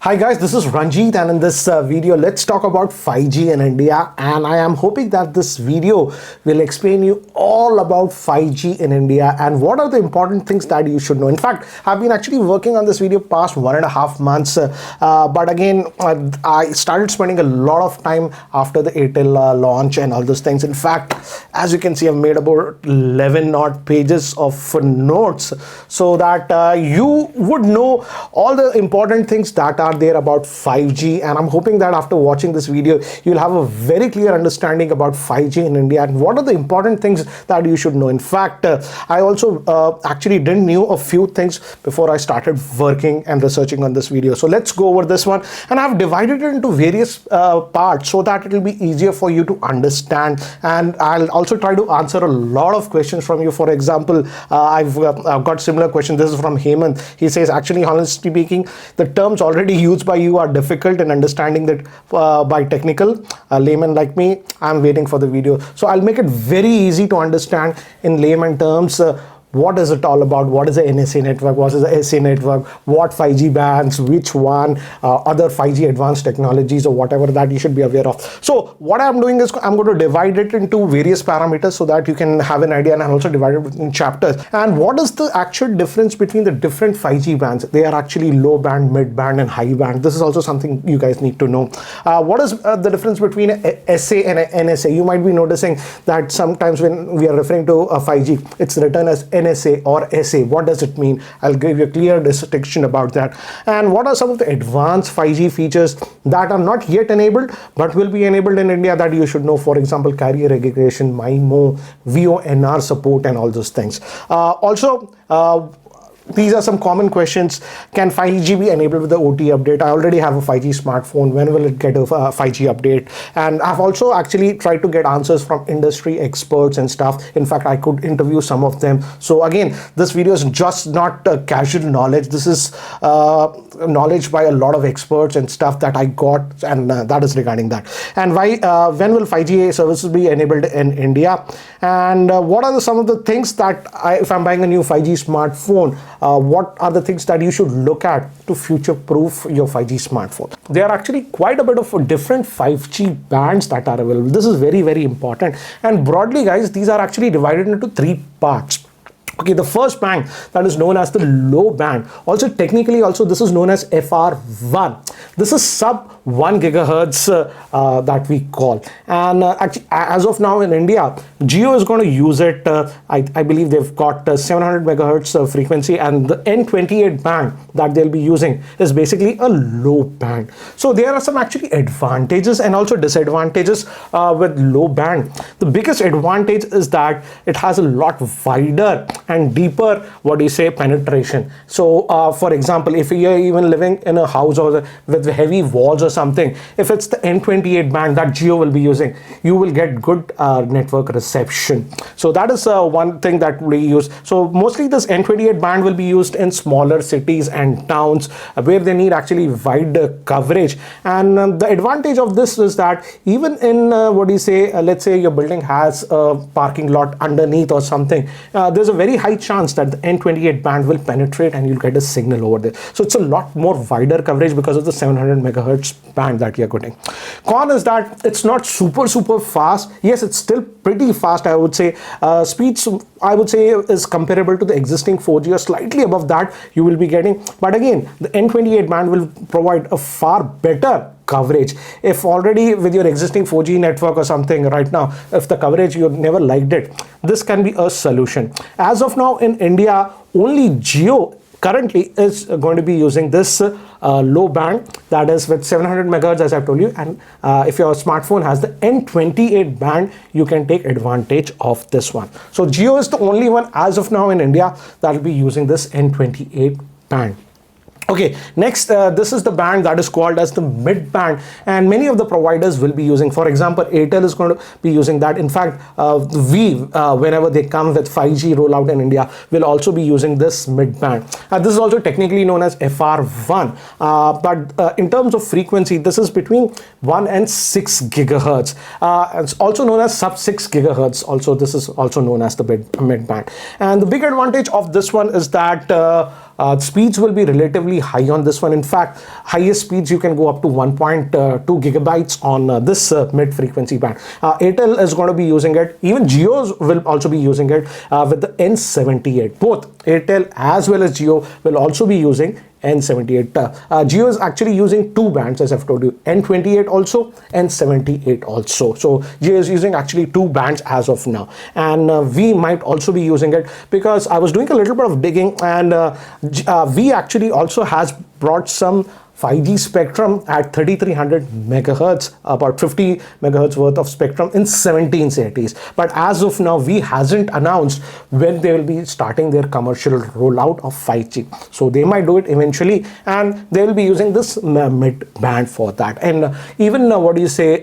Hi guys, this is Ranjit, and in this video let's talk about 5G in India, and I am hoping that this video will explain you all about 5G in India and what are the important things that you should know. In fact, I've been actually working on this video past 1.5 months, but again I started spending a lot of time after the Airtel launch and all those things. In fact, as you can see, I've made about 11 odd pages of notes so that you would know all the important things that are there about 5G, and I'm hoping that after watching this video you'll have a very clear understanding about 5G in India and what are the important things that you should know. In fact, I also actually didn't know a few things before I started working and researching on this video. So let's go over this one, and I've divided it into various parts so that it will be easier for you to understand, and I'll also try to answer a lot of questions from you. For example, I've got similar questions. This is from Hemant. He says, actually, honestly speaking, the terms already used by you are difficult in understanding that by technical layman like me. I'm waiting for the video, so I'll make it very easy to understand in layman terms. What is it all about? What is the NSA network? What is the SA network? What 5G bands? Which one? Other 5G advanced technologies or whatever that you should be aware of. So what I'm doing is I'm going to divide it into various parameters so that you can have an idea, and I'm also divide it in chapters. And what is the actual difference between the different 5G bands? They are actually low band, mid band, and high band. This is also something you guys need to know. What is the difference between SA and NSA? You might be noticing that sometimes when we are referring to 5G, it's written as NSA or SA. What does it mean? I'll give you a clear distinction about that. And what are some of the advanced 5G features that are not yet enabled but will be enabled in India that you should know? For example, carrier aggregation, MiMO, VoNR support, and all those things. These are some common questions. Can 5G be enabled with the OT update? I already have a 5G smartphone. When will it get a 5G update? And I've also actually tried to get answers from industry experts and stuff. In fact, I could interview some of them. So again, this video is just not casual knowledge. This is knowledge by a lot of experts and stuff that I got, and that is regarding that. And when will 5G services be enabled in India? And what are some of the things that if I'm buying a new 5G smartphone, what are the things that you should look at to future-proof your 5G smartphone? There are actually quite a bit of different 5G bands that are available. This is very, very important. And broadly, guys, these are actually divided into 3 parts. Okay, the first band that is known as the low band. Also, technically, this is known as FR1. This is sub 1 gigahertz that we call. And actually, as of now in India, Jio is going to use it. I believe they've got 700 megahertz frequency, and the N28 band that they'll be using is basically a low band. So there are some actually advantages and also disadvantages with low band. The biggest advantage is that it has a lot wider and deeper, penetration. So for example, if you're even living in a house or with heavy walls or something, if it's the N28 band that Jio will be using, you will get good network reception. So that is one thing that we use. So mostly this N28 band will be used in smaller cities and towns where they need actually wide coverage. And the advantage of this is that even in let's say your building has a parking lot underneath or something, there's a very high chance that the N28 band will penetrate and you'll get a signal over there. So it's a lot more wider coverage because of the 700 megahertz band that you're getting. Con is that it's not super fast. Yes, it's still pretty fast, I would say. Speeds, I would say, is comparable to the existing 4G or slightly above that you will be getting. But again, the N28 band will provide a far better coverage. If already with your existing 4G network or something right now, if the coverage you never liked it, this can be a solution. As of now in India, only Jio currently is going to be using this low band, that is with 700 megahertz, as I've told you. And if your smartphone has the N28 band, you can take advantage of this one. So Jio is the only one as of now in India that will be using this N28 band. Okay, next, this is the band that is called as the mid band, and many of the providers will be using. For example, Airtel is going to be using that. In fact, whenever they come with 5G rollout in India, will also be using this mid band. This is also technically known as FR1, but in terms of frequency, this is between 1 and 6 gigahertz. It's also known as sub 6 gigahertz. Also, this is also known as the mid band. And the big advantage of this one is that speeds will be relatively high on this one. In fact, highest speeds you can go up to 1.2 gigabytes on this mid-frequency band. Airtel is going to be using it. Even Jio's will also be using it with the N78. Both Airtel as well as Jio will also be using N78. Jio is actually using two bands, as I've told you, N28 also, N78 also. So Jio is using actually two bands as of now, and we might also be using it, because I was doing a little bit of digging, and we actually also has brought some 5G spectrum at 3300 megahertz, about 50 megahertz worth of spectrum in 17 cities. But as of now, we hasn't announced when they will be starting their commercial rollout of 5G. So they might do it eventually, and they will be using this mid band for that. And even what do you say?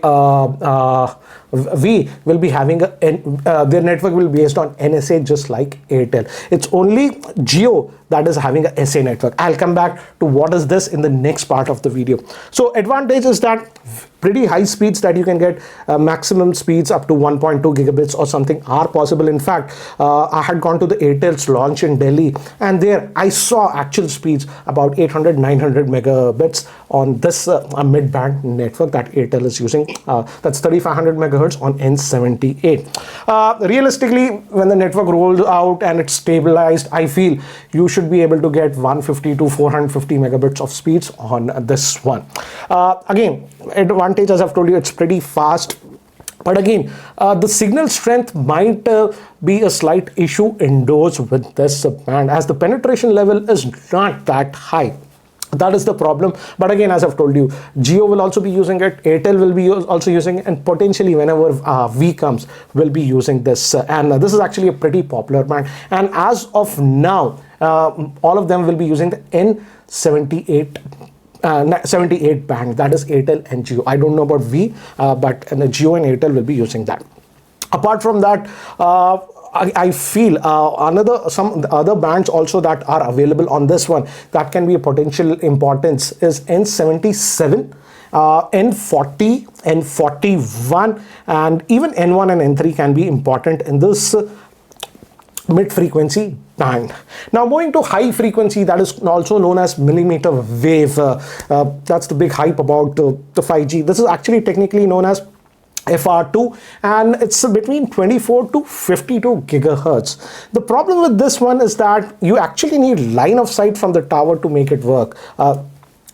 We will be having their network will be based on NSA, just like Airtel. It's only Jio that is having a SA network. I'll come back to what is this in the next part of the video. So advantage is that pretty high speeds that you can get, maximum speeds up to 1.2 gigabits or something are possible. In fact, I had gone to the Airtel's launch in Delhi, and there I saw actual speeds about 800-900 megabits on this mid-band network that Airtel is using. That's 3500 megahertz on N78. Realistically, when the network rolls out and it's stabilized, I feel you should be able to get 150 to 450 megabits of speeds on this one. Again, advantage, as I've told you, it's pretty fast. But again, the signal strength might be a slight issue indoors with this band, as the penetration level is not that high. That is the problem. But again, as I've told you, Jio will also be using it, Airtel will be also using it, and potentially whenever V comes, will be using this. And this is actually a pretty popular band. And as of now, all of them will be using the N78 78 band, that is Airtel and Jio. I don't know about V, but Jio and Airtel will be using that. Apart from that, I feel some other bands also that are available on this one that can be a potential importance is N77, N40, N41, and even N1 and N3 can be important in this mid-frequency band. Now moving to high frequency, that is also known as millimeter wave. That's the big hype about the 5G. This is actually technically known as FR2, and it's between 24 to 52 gigahertz. The problem with this one is that you actually need line of sight from the tower to make it work.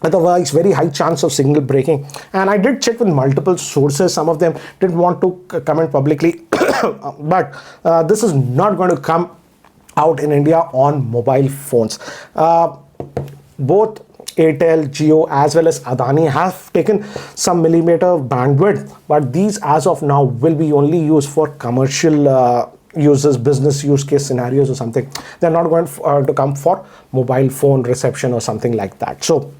Otherwise, very high chance of signal breaking. And I did check with multiple sources. Some of them didn't want to comment publicly, but this is not going to come out in India on mobile phones. Both Airtel, Jio, as well as Adani have taken some millimeter bandwidth, but these as of now will be only used for commercial users, business use case scenarios or something. They're not going to come for mobile phone reception or something like that. So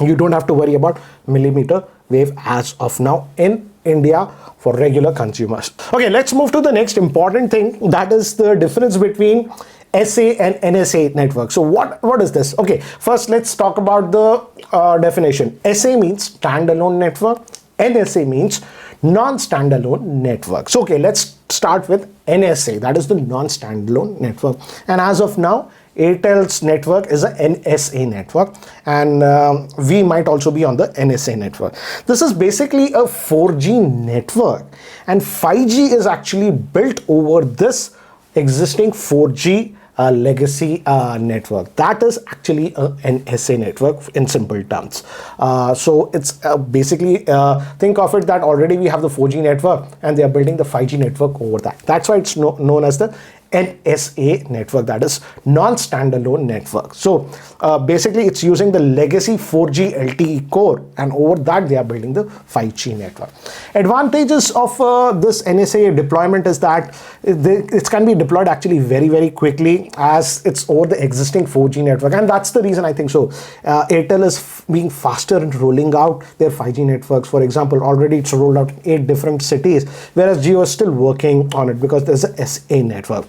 you don't have to worry about millimeter wave as of now in India for regular consumers. Okay, let's move to the next important thing, that is the difference between SA and NSA network. So what is this? Okay, first let's talk about the definition. SA means standalone network, NSA means non-standalone network. So okay, let's start with NSA, that is the non-standalone network. And as of now, Airtel's network is a NSA network, and we might also be on the NSA network. This is basically a 4G network, and 5G is actually built over this existing 4G legacy network. That is actually an NSA network in simple terms. So it's basically think of it that already we have the 4G network and they are building the 5G network over that. That's why it's known as the NSA network, that is non-standalone network. So basically it's using the legacy 4G LTE core, and over that they are building the 5G network. Advantages of this NSA deployment is that it can be deployed actually very quickly, as it's over the existing 4G network, and that's the reason I think so. Airtel is being faster in rolling out their 5G networks. For example, already it's rolled out in 8 different cities, whereas Jio is still working on it because there's a SA network.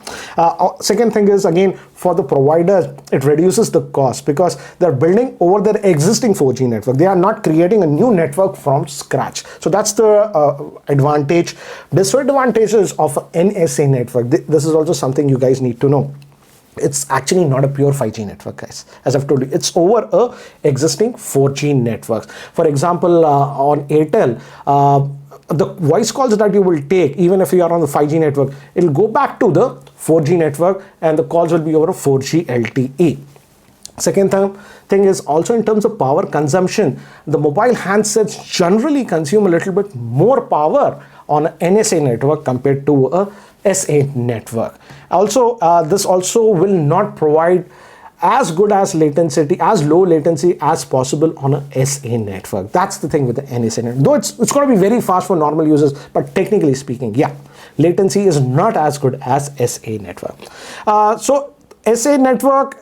Second thing is, again, for the providers, it reduces the cost because they're building over their existing 4G network. They are not creating a new network from scratch. So that's the advantage. Disadvantages of NSA network. This is also something you guys need to know. it's actually not a pure 5G network, guys. As I've told you, it's over a existing 4G networks. For example, on Airtel, the voice calls that you will take, even if you are on the 5G network, it'll go back to the 4G network and the calls will be over a 4G LTE. Second thing is also in terms of power consumption, the mobile handsets generally consume a little bit more power on an NSA network compared to a SA network. Also, this also will not provide as good as latency, as low latency as possible on a SA network. That's the thing with the NSA network. Though it's going to be very fast for normal users, but technically speaking, yeah, latency is not as good as SA network. So SA network,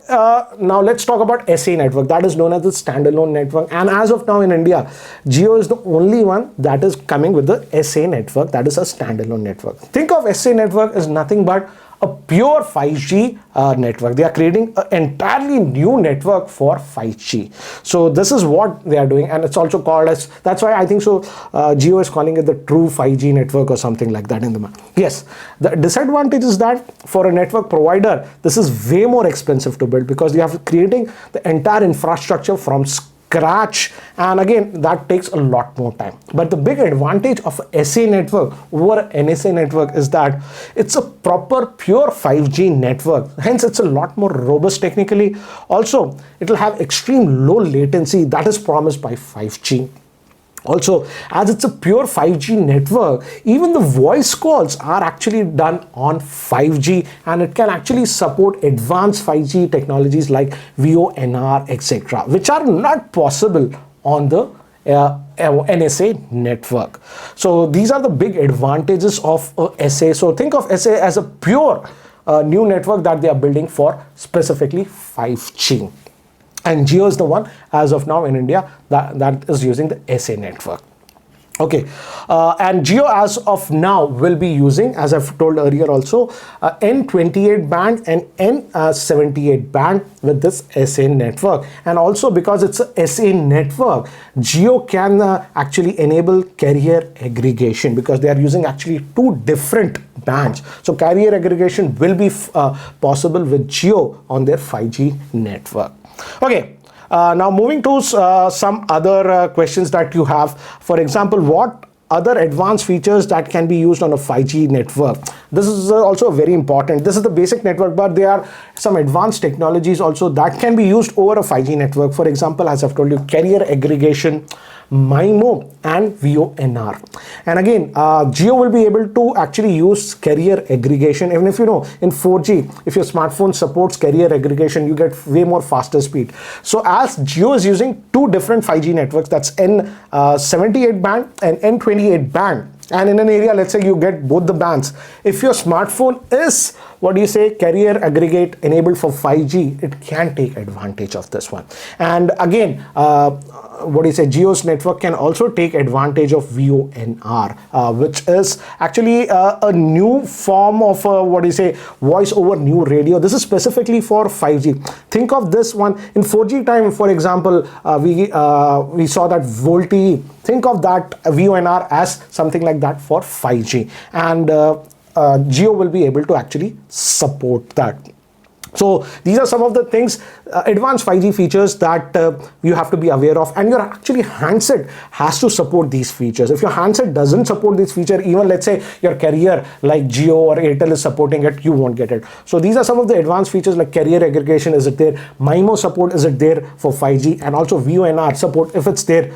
now let's talk about SA network. That is known as the standalone network, and as of now in India, Jio is the only one that is coming with the SA network, that is a standalone network. Think of SA network as nothing but a pure 5G network. They are creating an entirely new network for 5G. So this is what they are doing, and it's also called as, that's why I think so Jio is calling it the true 5G network or something like that in the yes. The disadvantage is that for a network provider, this is way more expensive to build because you have to creating the entire infrastructure from scratch, and again that takes a lot more time. But the big advantage of SA network over NSA network is that it's a proper pure 5G network, hence it's a lot more robust technically. Also, it will have extreme low latency that is promised by 5G. Also, as it's a pure 5G network, even the voice calls are actually done on 5G, and it can actually support advanced 5G technologies like VoNR, etc., which are not possible on the NSA network. So these are the big advantages of SA. So think of SA as a pure new network that they are building for specifically 5G. And Jio is the one as of now in India that is using the SA network. Okay, and Jio as of now will be using, as I've told earlier also, N28 band and N78 band with this SA network. And also because it's a SA network, Jio can actually enable carrier aggregation because they are using actually two different bands. So carrier aggregation will be possible with Jio on their 5G network. Okay. Now moving to some other questions that you have. For example, what other advanced features that can be used on a 5G network? This is also very important. This is the basic network, but there are some advanced technologies also that can be used over a 5G network. For example, as I've told you, carrier aggregation, MiMO and VoNR. And again, Jio will be able to actually use carrier aggregation. Even if you know in 4G, if your smartphone supports carrier aggregation, you get way more faster speed. So as Jio is using two different 5G networks, that's N78 band and N28 band, and in an area, let's say you get both the bands, if your smartphone is, what do you say, carrier aggregate enabled for 5G, it can take advantage of this one. And again, what do you say, Jio's network can also take advantage of VoNR, which is actually a new form of what do you say, voice over new radio. This is specifically for 5G. Think of this one in 4G time, for example, we saw that VoLTE. Think of that VoNR as something like that for 5G, and Jio will be able to actually support that. So these are some of the things, advanced 5G features that you have to be aware of, and your actually handset has to support these features. If your handset doesn't support this feature, even let's say your carrier like Jio or Airtel is supporting it, you won't get it. So these are some of the advanced features like carrier aggregation, is it there? MiMO support, is it there for 5G? And also VoNR support, if it's there,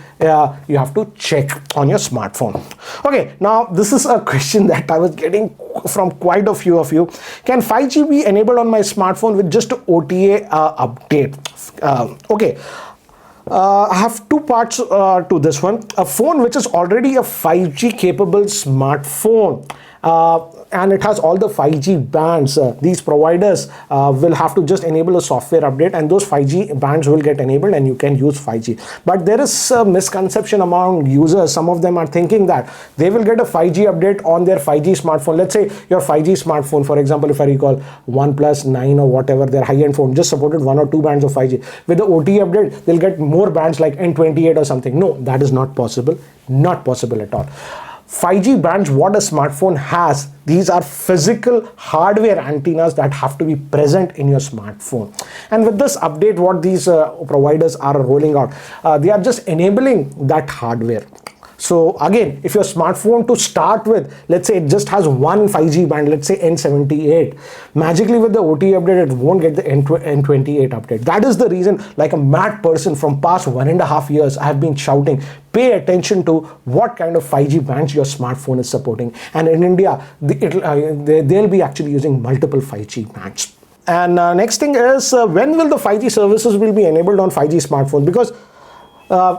you have to check on your smartphone. Okay, now this is a question that I was getting from quite a few of you. Can 5G be enabled on my smartphone with just OTA update? Okay, I have two parts to this one. A phone which is already a 5G capable smartphone, and it has all the 5G bands, these providers will have to just enable a software update, and those 5G bands will get enabled and you can use 5G. But there is a misconception among users. Some of them are thinking that they will get a 5G update on their 5G smartphone. Let's say your 5G smartphone, for example, if I recall OnePlus 9 or whatever, their high-end phone just supported 1 or 2 bands of 5G. With the OTA update, they'll get more bands like N28 or something. No, that is not possible. Not possible at all. 5G bands, what a smartphone has, these are physical hardware antennas that have to be present in your smartphone. And with this update, what these providers are rolling out, they are just enabling that hardware. So again, if your smartphone to start with, let's say it just has one 5G band, let's say N78, magically with the OTA update, it won't get the N28 update. That is the reason, like a mad person from past 1.5 years, I have been shouting, pay attention to what kind of 5G bands your smartphone is supporting. And in India, they'll be actually using multiple 5G bands. And next thing is, when will the 5G services will be enabled on 5G smartphones? Because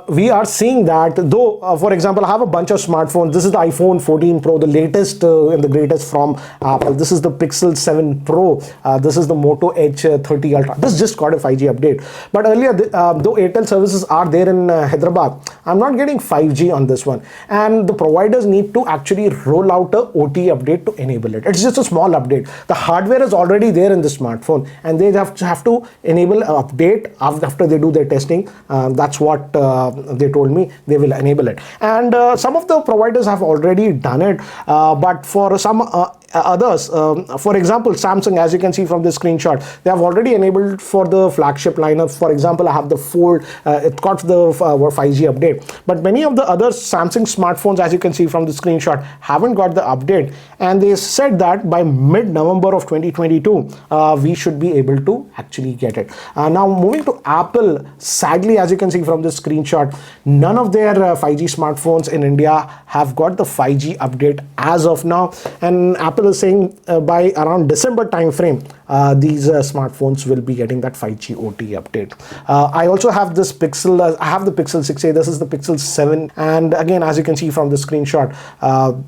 we are seeing that, though, for example, I have a bunch of smartphones. This is the iPhone 14 Pro, the latest and the greatest from Apple. This is the Pixel 7 Pro. This is the Moto Edge 30 Ultra. This just got a 5G update. But earlier, though Airtel services are there in Hyderabad, I'm not getting 5G on this one. And the providers need to actually roll out a OTA update to enable it. It's just a small update. The hardware is already there in the smartphone, and they have to enable an update after they do their testing. That's what they told me, they will enable it. And some of the providers have already done it, but for some others, for example, Samsung, as you can see from the screenshot, they have already enabled for the flagship lineup. For example, I have the Fold, it got the 5G update, but many of the other Samsung smartphones, as you can see from the screenshot, haven't got the update. And they said that by mid-November of 2022, we should be able to actually get it. Now moving to Apple, sadly, as you can see from this screenshot, none of their 5G smartphones in India have got the 5G update as of now. And Apple is saying by around December time frame, these smartphones will be getting that 5G OTA update. I also have this Pixel, I have the Pixel 6a, this is the Pixel 7, and again, as you can see from the screenshot,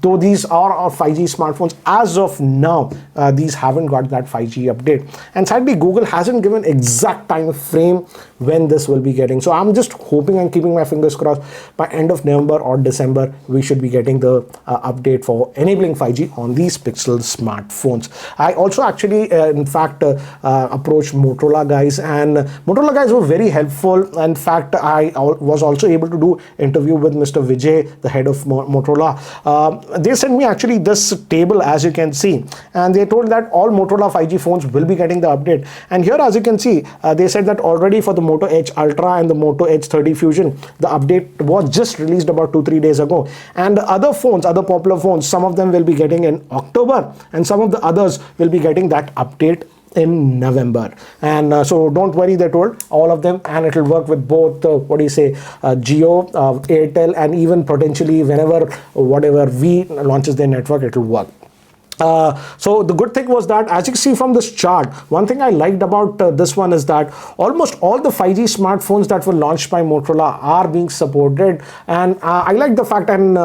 though these are our 5G smartphones, as of now, these haven't got that 5G update. And sadly, Google hasn't given exact time frame when this will be getting. So I'm just hoping and keeping my fingers crossed, by end of November or December, we should be getting the update for enabling 5G on these Pixel smartphones. I also actually, in fact, approached Motorola guys, and Motorola guys were very helpful. In fact, I was also able to do interview with Mr. Vijay, the head of Motorola. They sent me actually this table, as you can see, and they told that all Motorola 5G phones will be getting the update. And here, as you can see, they said that already for the Moto Edge Ultra and the Moto Edge 30 Fusion, the update was just released about 2-3 days ago. And other phones, other popular phones, some of them will be getting in October, and some of the others will be getting that update in November. And so don't worry, they told all of them, and it will work with both Jio, Airtel, and even potentially whatever V launches their network, it will work. So the good thing was that, as you can see from this chart, one thing I liked about this one is that almost all the 5G smartphones that were launched by Motorola are being supported. And I like the fact, and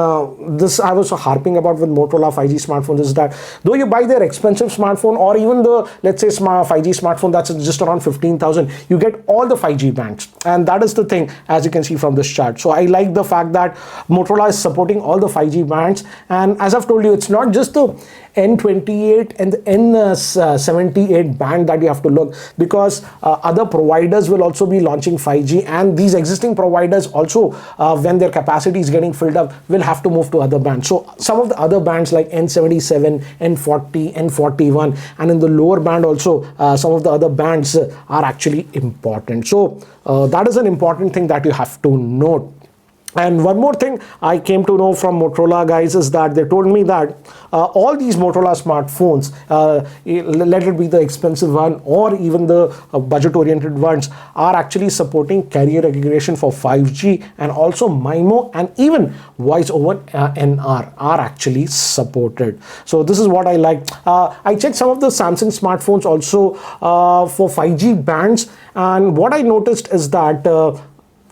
this I was harping about with Motorola 5G smartphones, is that though you buy their expensive smartphone, or even the, let's say, 5G smartphone that's just around 15,000, you get all the 5G bands. And that is the thing, as you can see from this chart. So I like the fact that Motorola is supporting all the 5G bands. And as I've told you, it's not just the N28 and the N78 band that you have to look, because other providers will also be launching 5G, and these existing providers also, when their capacity is getting filled up, will have to move to other bands. So some of the other bands like N77, N40, N41, and in the lower band also, some of the other bands are actually important. So that is an important thing that you have to note. And one more thing I came to know from Motorola guys is that they told me that all these Motorola smartphones, let it be the expensive one or even the budget-oriented ones, are actually supporting carrier aggregation for 5G, and also MiMO and even voice over NR are actually supported. So this is what I like. I checked some of the Samsung smartphones also for 5G bands, and what I noticed is that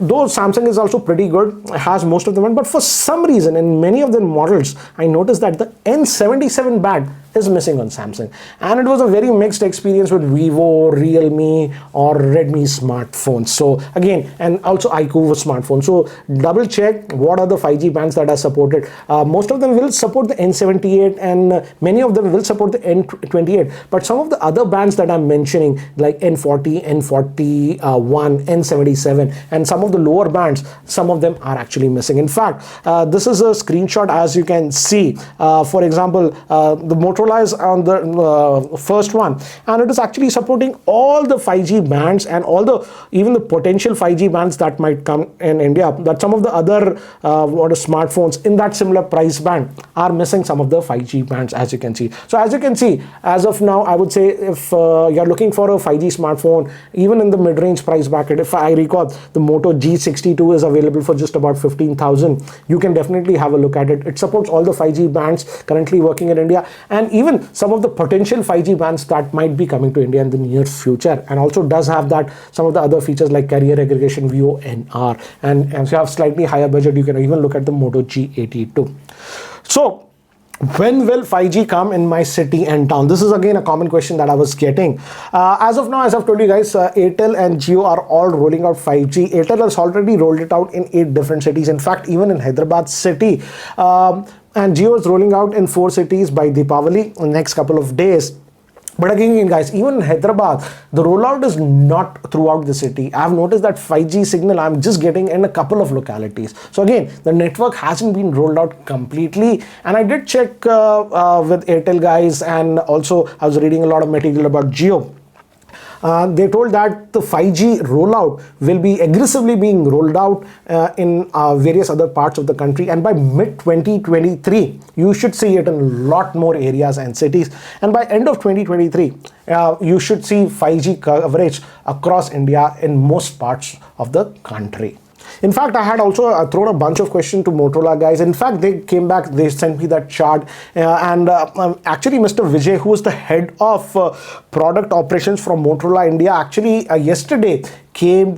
though Samsung is also pretty good, has most of them, but for some reason in many of the models, I noticed that the N77 band is missing on Samsung. And it was a very mixed experience with Vivo, Realme or Redmi smartphones. So again, and also iQOO smartphone. So double check what are the 5G bands that are supported. Most of them will support the N78 and many of them will support the N28. But some of the other bands that I'm mentioning like N40, N41, N77 and some of the lower bands, some of them are actually missing. In fact, this is a screenshot as you can see. For example, the Motorola is on the first one and it is actually supporting all the 5G bands and all the even the potential 5G bands that might come in India. But some of the other smartphones in that similar price band are missing some of the 5G bands, as you can see. So as you can see, as of now, I would say if you're looking for a 5G smartphone, even in the mid-range price bracket, if I recall, the Moto G62 is available for just about 15,000. You can definitely have a look at it. It supports all the 5G bands currently working in India and even some of the potential 5G bands that might be coming to India in the near future, and also does have that some of the other features like carrier aggregation, VoNR, and if you have slightly higher budget, you can even look at the Moto G82. So when will 5G come in my city and town? This is again a common question that I was getting. As of now, as I've told you guys, Airtel and Jio are all rolling out 5G. Airtel has already rolled it out in 8 different cities. In fact, even in Hyderabad city. And Jio is rolling out in 4 cities by Deepavali in the next couple of days. But again, guys, even in Hyderabad, the rollout is not throughout the city. I've noticed that 5G signal I'm just getting in a couple of localities. So again, the network hasn't been rolled out completely. And I did check with Airtel guys, and also I was reading a lot of material about Jio. They told that the 5G rollout will be aggressively being rolled out in various other parts of the country, and by mid-2023 you should see it in a lot more areas and cities, and by end of 2023 you should see 5G coverage across India in most parts of the country. In fact, I had also thrown a bunch of questions to Motorola guys. In fact, they came back, they sent me that chart, and actually Mr. Vijay, who is the head of product operations from Motorola India, actually yesterday came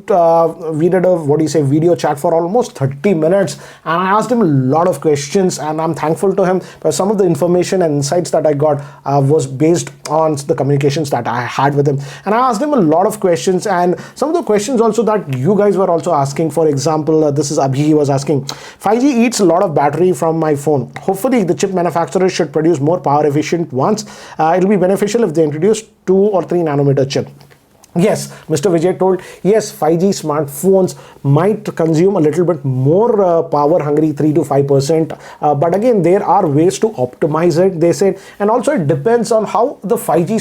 we did a video chat for almost 30 minutes, and I asked him a lot of questions, and I'm thankful to him because some of the information and insights that I got was based on the communications that I had with him. And I asked him a lot of questions, and some of the questions also that you guys were also asking. For example, this is Abhi, he was asking, 5G eats a lot of battery from my phone. Hopefully the chip manufacturers should produce more power efficient ones. It'll be beneficial if they introduce 2 or 3 nanometer chip. Yes, Mr. Vijay told, yes, 5G smartphones might consume a little bit more power hungry, 3 to 5%. But again, there are ways to optimize it, they said. And also it depends on how the 5G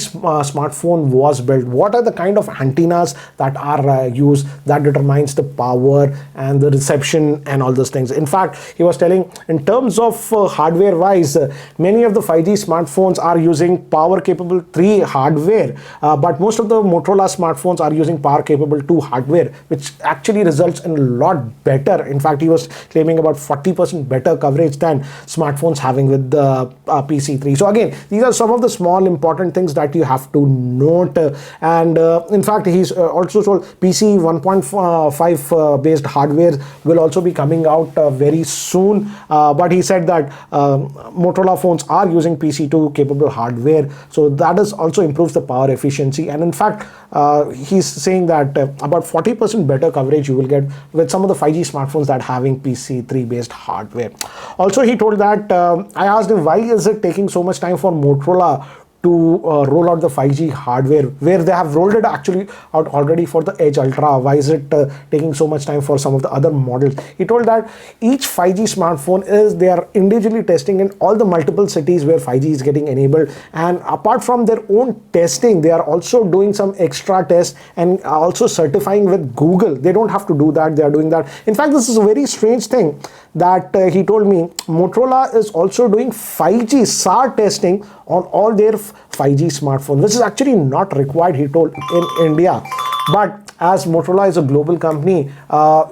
smartphone was built. What are the kind of antennas that are used that determines the power and the reception and all those things. In fact, he was telling in terms of hardware wise, many of the 5G smartphones are using power capable 3 hardware. But most of the Motorola smartphones are using power capable 2 hardware, which actually results in a lot better. In fact, he was claiming about 40% better coverage than smartphones having with the PC3. So again, these are some of the small important things that you have to note. And in fact, he's also told PC 1.5 based hardware will also be coming out very soon. But he said that Motorola phones are using PC2 capable hardware, so that is also improves the power efficiency. And in fact, he's saying that about 40% better coverage you will get with some of the 5G smartphones that having PC3 based hardware. Also, he told that I asked him, why is it taking so much time for Motorola to roll out the 5G hardware, where they have rolled it actually out already for the Edge Ultra? Why is it taking so much time for some of the other models? He told that each 5G smartphone they are individually testing in all the multiple cities where 5G is getting enabled, and apart from their own testing, they are also doing some extra tests and also certifying with Google. They don't have to do that, they are doing that. In fact, this is a very strange thing that he told me Motorola is also doing 5G SAR testing on all their 5G smartphones, which is actually not required, he told, in India. But as Motorola is a global company,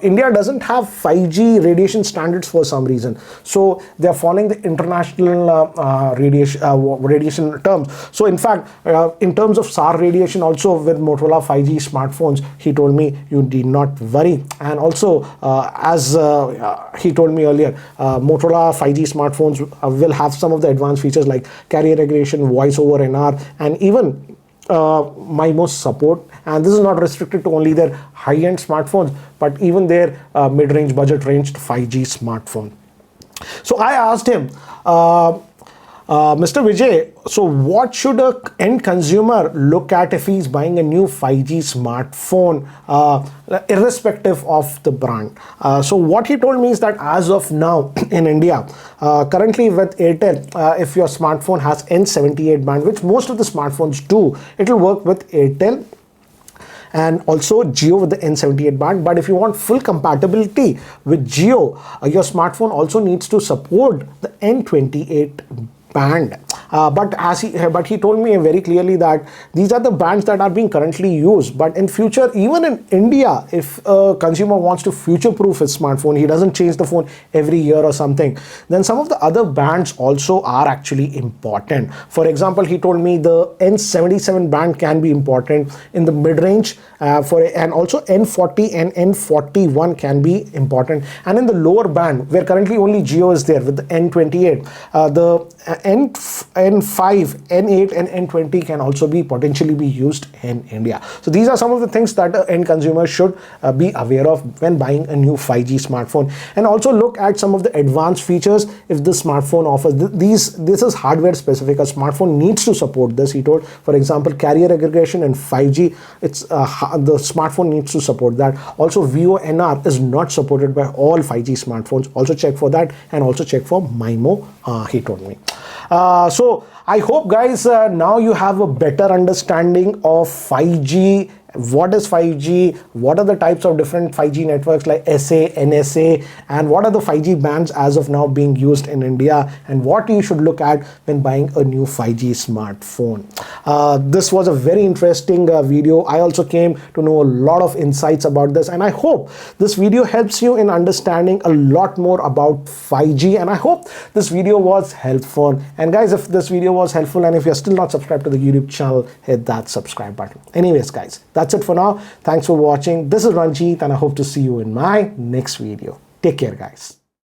India doesn't have 5G radiation standards for some reason. So they're following the international radiation terms. So in fact, in terms of SAR radiation also with Motorola 5G smartphones, he told me you need not worry. And also, as he told me earlier, Motorola 5G smartphones will have some of the advanced features like carrier aggregation, voice over NR, and even MiMO support. And this is not restricted to only their high-end smartphones, but even their mid-range, budget-ranged 5G smartphone. So I asked him, Mr. Vijay, so what should an end consumer look at if he's buying a new 5G smartphone, irrespective of the brand? So what he told me is that as of now in India, currently with Airtel, if your smartphone has N78 band, which most of the smartphones do, it will work with Airtel and also Jio with the N78 band. But if you want full compatibility with Jio, your smartphone also needs to support the N28 band. But he told me very clearly that these are the bands that are being currently used. But in future, even in India, if a consumer wants to future-proof his smartphone, he doesn't change the phone every year or something, then some of the other bands also are actually important. For example, he told me the N77 band can be important in the mid-range, and also N40 and N41 can be important. And in the lower band, where currently only Jio is there with the N28, the N5, N8 and N20 can also be potentially be used in India. So these are some of the things that an end consumer should be aware of when buying a new 5G smartphone. And also look at some of the advanced features if the smartphone offers. This is hardware specific. A smartphone needs to support this, he told. For example, carrier aggregation and 5G, the smartphone needs to support that. Also, VoNR is not supported by all 5G smartphones. Also check for that, and also check for MiMO, he told me. So I hope, guys, now you have a better understanding of 5G. What is 5G? What are the types of different 5G networks like SA, NSA, and what are the 5G bands as of now being used in India, and what you should look at when buying a new 5G smartphone. This was a very interesting video. I also came to know a lot of insights about this, and I hope this video helps you in understanding a lot more about 5G, and I hope this video was helpful. And guys, if this video was helpful and if you're still not subscribed to the YouTube channel, hit that subscribe button. Anyways, guys, that's it for now. Thanks for watching. This is Ranjit, and I hope to see you in my next video. Take care, guys.